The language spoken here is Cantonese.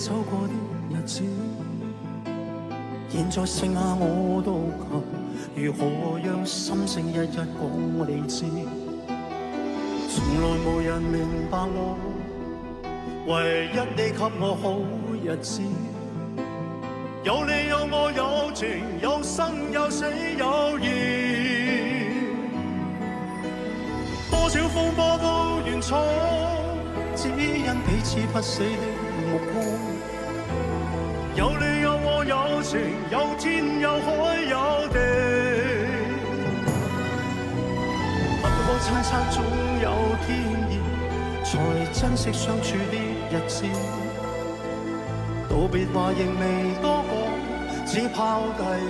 走過的日子，現在剩下我都求，如何讓心聲一一講你知。從來無人明白我，唯一你給我好日子。有你有我有情，有生有死有義。多少風波都願闖，只因彼此不死的目光。有你有我有情，有天有海有地。不過猜測總有天意，才珍惜相處的日子。道別話仍未多講，只拋低。